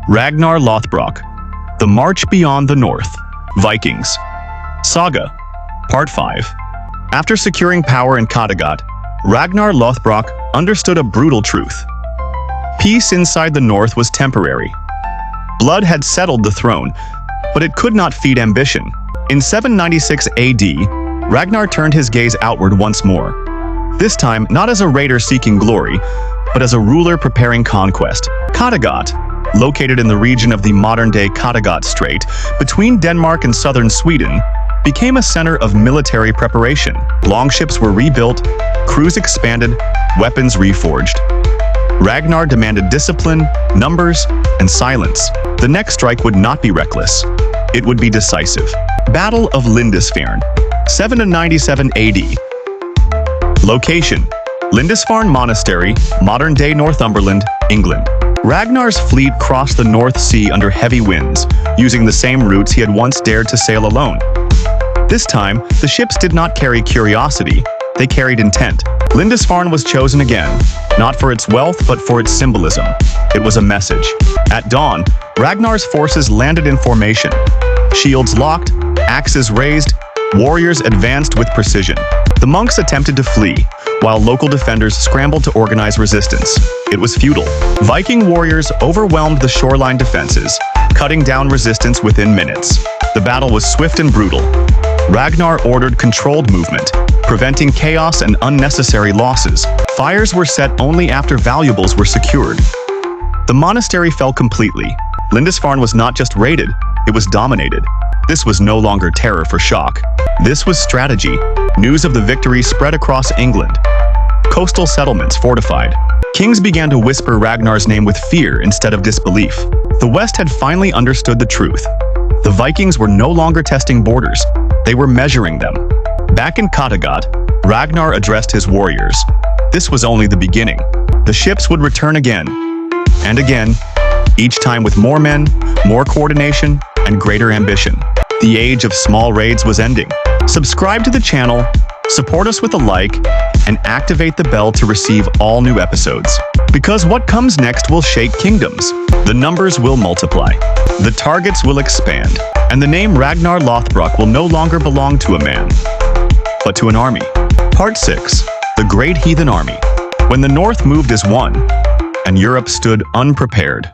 Ragnar Lothbrok, The March Beyond the North, Vikings. Saga, Part 5. After securing power in Kattegat, Ragnar Lothbrok understood a brutal truth. Peace inside the north was temporary. Blood had settled the throne, but it could not feed ambition. In 796 AD, Ragnar turned his gaze outward once more. This time, not as a raider seeking glory, but as a ruler preparing conquest. Kattegat, located in the region of the modern-day Kattegat Strait, between Denmark and southern Sweden, became a center of military preparation. Longships were rebuilt, crews expanded, weapons reforged. Ragnar demanded discipline, numbers, and silence. The next strike would not be reckless. It would be decisive. Battle of Lindisfarne, 797 AD. Location: Lindisfarne Monastery, modern-day Northumberland, England. Ragnar's fleet crossed the North Sea under heavy winds, using the same routes he had once dared to sail alone. This time, the ships did not carry curiosity, they carried intent. Lindisfarne was chosen again, not for its wealth but for its symbolism. It was a message. At dawn, Ragnar's forces landed in formation. Shields locked, axes raised, warriors advanced with precision. The monks attempted to flee, while local defenders scrambled to organize resistance. It was futile. Viking warriors overwhelmed the shoreline defenses, cutting down resistance within minutes. The battle was swift and brutal. Ragnar ordered controlled movement, preventing chaos and unnecessary losses. Fires were set only after valuables were secured. The monastery fell completely. Lindisfarne was not just raided, it was dominated. This was no longer terror for shock. This was strategy. News of the victory spread across England. Coastal settlements fortified. Kings began to whisper Ragnar's name with fear instead of disbelief. The West had finally understood the truth. The Vikings were no longer testing borders. They were measuring them. Back in Kattegat, Ragnar addressed his warriors. This was only the beginning. The ships would return again and again, each time with more men, more coordination, and greater ambition. The age of small raids was ending. Subscribe to the channel, support us with a like, and activate the bell to receive all new episodes. Because what comes next will shake kingdoms. The numbers will multiply. The targets will expand. And the name Ragnar Lothbrok will no longer belong to a man, but to an army. Part 6. The Great Heathen Army. When the North moved as one, and Europe stood unprepared.